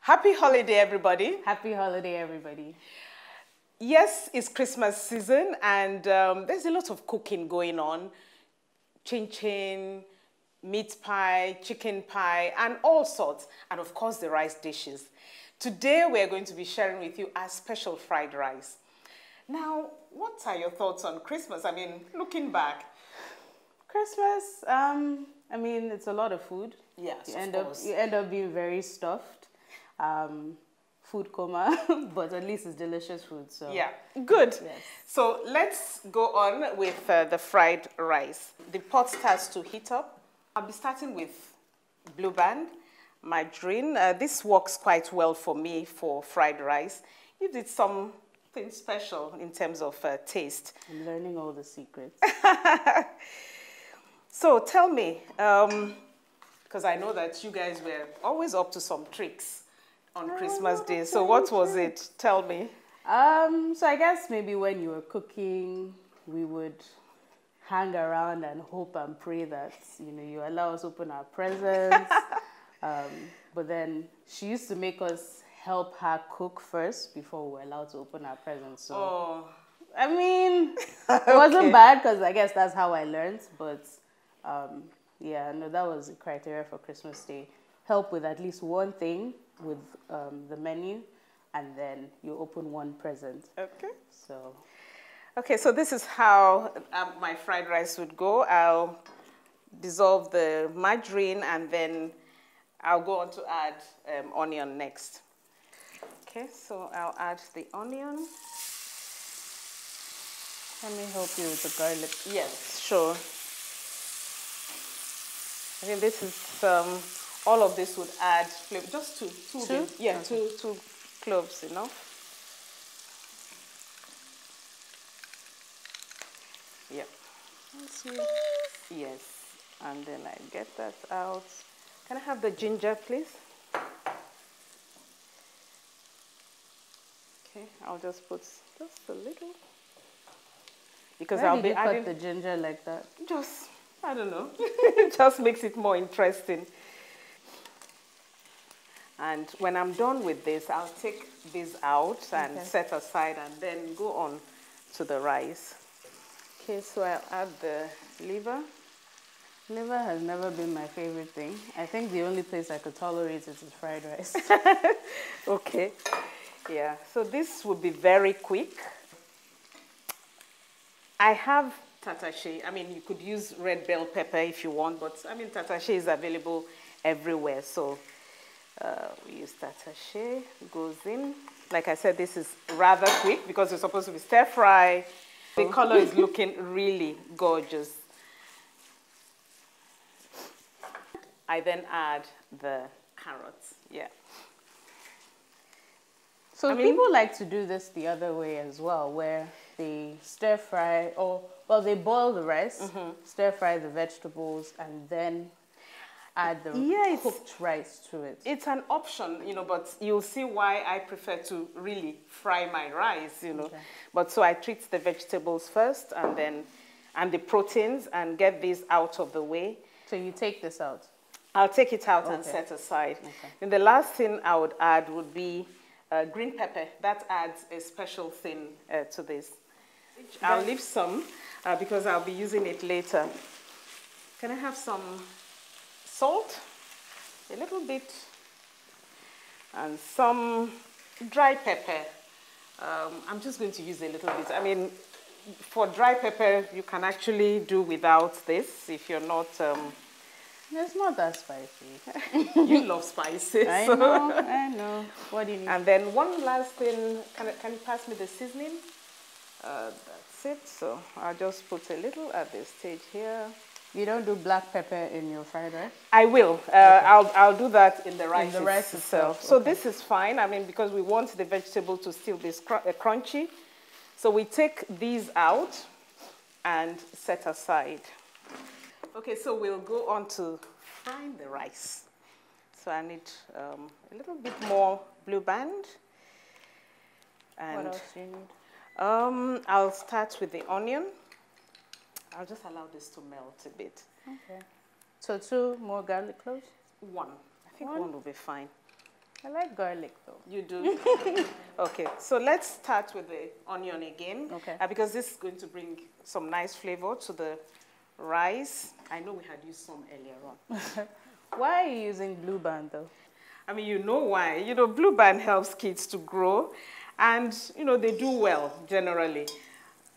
Happy holiday, everybody. Happy holiday, everybody. Yes, it's Christmas season, and there's a lot of cooking going on. Chin-chin, meat pie, chicken pie, and all sorts. And of course, the rice dishes. Today, we're going to be sharing with you our special fried rice. Now, what are your thoughts on Christmas? I mean, looking back. Christmas, I mean, it's a lot of food. Yes, You end up being very stuffed. Food coma, but at least it's delicious food. So yeah, good. Yes. So let's go on with the fried rice. The pot starts to heat up. I'll be starting with blue band, margarine. This works quite well for me for fried rice. Gives it something special in terms of taste. I'm learning all the secrets. So tell me, because I know that you guys were always up to some tricks on Christmas Day. So what was it? Tell me. So I guess maybe when you were cooking, we would hang around and hope and pray that, you allow us open our presents. But then she used to make us help her cook first before we were allowed to open our presents. So, I mean, it wasn't bad because I guess that's how I learned. But yeah, no, that was the criteria for Christmas Day. Help with at least one thing with the menu, and then you open one present. Okay. So this is how my fried rice would go. I'll dissolve the margarine, and then I'll go on to add onion next. Okay, so I'll add the onion. Let me help you with the garlic. Yes, sure. I think this is all of this would add flavor. Just two? Yeah, okay. two cloves enough. Yeah. Yes, and then I get that out. Can I have the ginger, please? Okay, I'll just put just a little. Because Why I'll did be you adding cut the ginger like that? Just, I don't know. It just makes it more interesting. And when I'm done with this, I'll take this out and set aside, and then go on to the rice. Okay, so I'll add the liver. Liver has never been my favorite thing. I think the only place I could tolerate it is fried rice. Okay, yeah, so this would be very quick. I have tatashe. I mean, you could use red bell pepper if you want, but I mean, tatashe is available everywhere, so we use tatashe, goes in. Like I said, this is rather quick because it's supposed to be stir fry. The color is looking really gorgeous. I then add the carrots, yeah. So people like to do this the other way as well, where they stir fry, they boil the rice, stir fry the vegetables, and then add the cooked rice to it. It's an option, but you'll see why I prefer to really fry my rice, Okay. But so I treat the vegetables first, and the proteins, and get these out of the way. So you take this out? I'll take it out and set aside. Okay. And the last thing I would add would be green pepper. That adds a special thing to this. I'll leave some because I'll be using it later. Can I have some salt? A little bit. And some dry pepper. I'm just going to use a little bit. I mean, for dry pepper, you can actually do without this if you're not... It's not that spicy. You love spices. I know. What do you need? And then one last thing, can you pass me the seasoning? That's it. So I'll just put a little at this stage here. You don't do black pepper in your fried rice? I will. I'll do that in the rice, itself. Okay. So this is fine. I mean, because we want the vegetable to still be crunchy. So we take these out and set aside. Okay, so we'll go on to frying the rice. So I need a little bit more blue band. And what else do you need? I'll start with the onion. I'll just allow this to melt a bit. Okay. So 2 more garlic cloves? 1. I think one will be fine. I like garlic though. You do? Okay, so let's start with the onion again. Okay. Because this is going to bring some nice flavor to the rice. I know we had used some earlier on. Why are you using blue band though? I mean, you know why. You know, blue band helps kids to grow and, you know, they do well generally.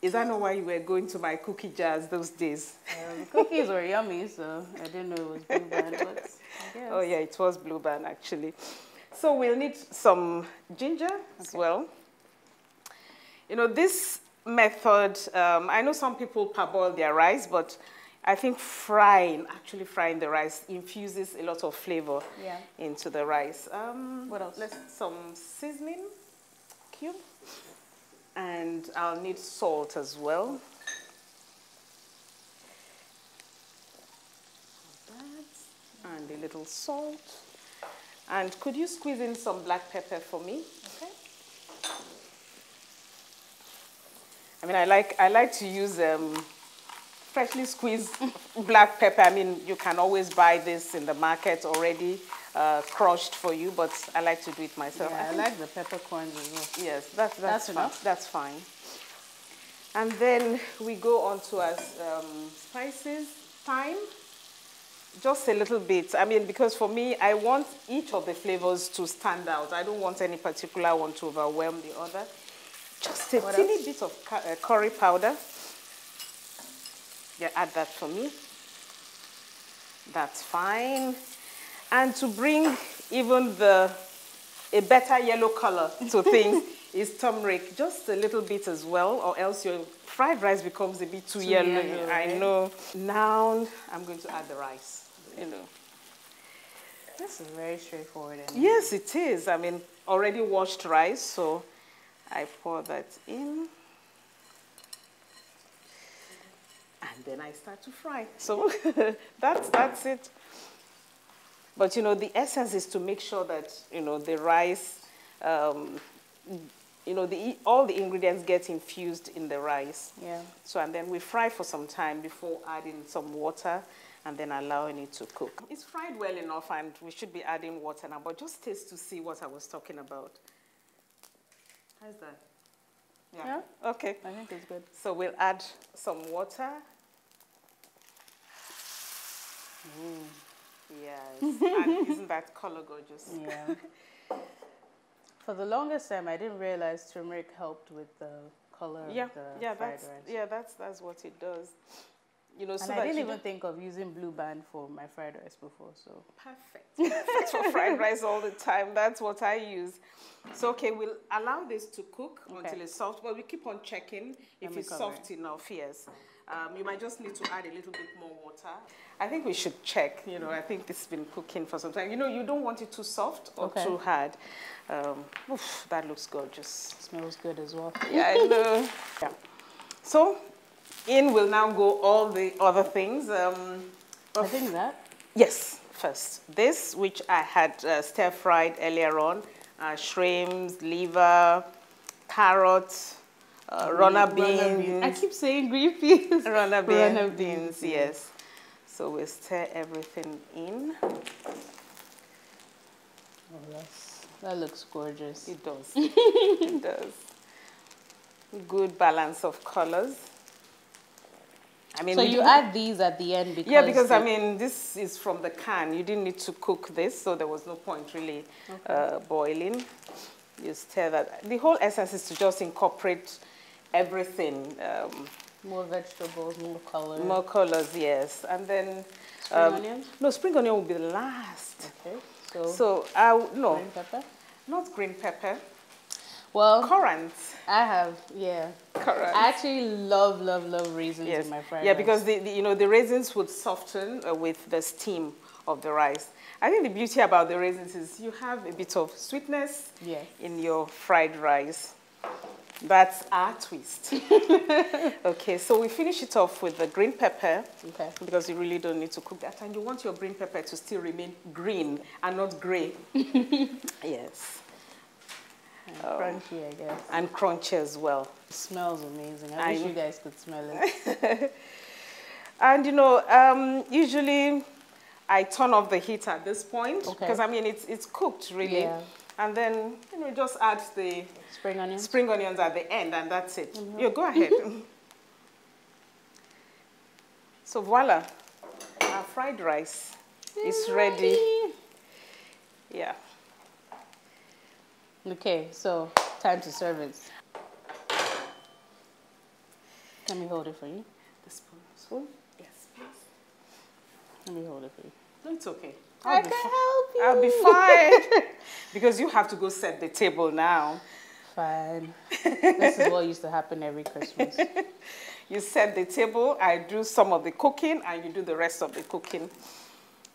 Is that not why you were going to my cookie jars those days? Cookies were yummy, so I didn't know it was blue band, but I guess. Oh yeah, it was blue band actually. So we'll need some ginger as well. You know, this method, I know some people parboil their rice, but I think actually frying the rice infuses a lot of flavor into the rice. What else? Some seasoning cube. And I'll need salt as well. And a little salt. And could you squeeze in some black pepper for me? Okay. I mean, I like to use freshly squeezed black pepper. I mean, you can always buy this in the market already crushed for you, but I like to do it myself. Yeah, I like the peppercorns as well. Yes, that's fine. Enough? That's fine. And then we go on to our spices. Thyme, just a little bit. I mean, because for me, I want each of the flavors to stand out. I don't want any particular one to overwhelm the other. Just a teeny bit of curry powder. Yeah, add that for me. That's fine. And to bring even a better yellow color to things is turmeric, just a little bit as well, or else your fried rice becomes a bit too yellow. Right? I know. Now I'm going to add the rice, you know. This is very straightforward. Yes, it is. I mean, already washed rice, so I pour that in. And then I start to fry. So that's it. But, you know, the essence is to make sure that, you know, the rice, you know, all the ingredients get infused in the rice. Yeah. So, and then we fry for some time before adding some water and then allowing it to cook. It's fried well enough and we should be adding water now, but just taste to see what I was talking about. How's that? Yeah. Okay. I think it's good. So we'll add some water. Yes. And isn't that color gorgeous? Yeah. For the longest time, I didn't realize turmeric helped with the color of the fried rice. Yeah, that's what it does. You know, and I didn't even think of using blue band for my fried rice before, so. Perfect. Perfect for fried rice all the time. That's what I use. So, okay, we'll allow this to cook until it's soft, but we keep on checking if it's soft enough, yes. You might just need to add a little bit more water. I think we should check, you know, I think this has been cooking for some time. You know, you don't want it too soft or too hard. Oof, that looks gorgeous. Smells good as well. Yeah, I know. Yeah. So, in will now go all the other things. I think that? Yes, first. This, which I had stir-fried earlier on, shrimps, liver, carrots, runner beans. I keep saying green peas. Runner beans, yes. So we stir everything in. Oh, that looks gorgeous. It does. It does. Good balance of colors. I mean, so you add these at the end because... Yeah, because, I mean, this is from the can. You didn't need to cook this, so there was no point really boiling. You stir that. The whole essence is to just incorporate everything. More vegetables, more colors. More colors, yes. And then... Spring onions? No, spring onion will be the last. Okay. So no. Green pepper? Not green pepper. Well, currants. I have, currants. I actually love raisins in my fried rice. Yeah, because you know, the raisins would soften with the steam of the rice. I think the beauty about the raisins is you have a bit of sweetness in your fried rice. That's our twist. Okay, so we finish it off with the green pepper. Okay. Because you really don't need to cook that. And you want your green pepper to still remain green and not gray. Yes. And crunchy, I guess. And crunchy as well. It smells amazing. I wish you guys could smell it. And you know, usually I turn off the heat at this point because Okay. I mean it's cooked really. Yeah. And then just add the spring onions at the end, and that's it. Yeah, go ahead. So voila, our fried rice is ready. Yeah. Okay, so time to serve it. Let me hold it for you. The spoon. Spoon? Yes, please. Let me hold it for you. No, it's okay. I can help you. I'll be fine. Because you have to go set the table now. Fine. This is what used to happen every Christmas. You set the table, I do some of the cooking, and you do the rest of the cooking.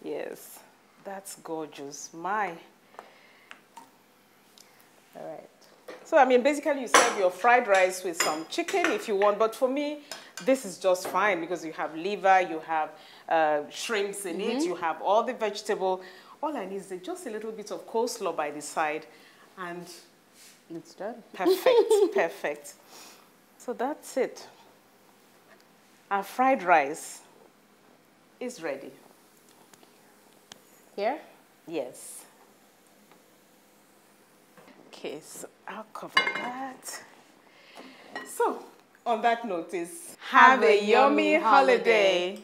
Yes, that's gorgeous. My. All right. So, I mean, basically you serve your fried rice with some chicken if you want, but for me, this is just fine because you have liver, you have shrimps in it, you have all the vegetable. All I need is just a little bit of coleslaw by the side, and it's done. Perfect, perfect. So that's it. Our fried rice is ready. Here? Yes. Okay, so I'll cover that. So, on that note is, have a yummy holiday.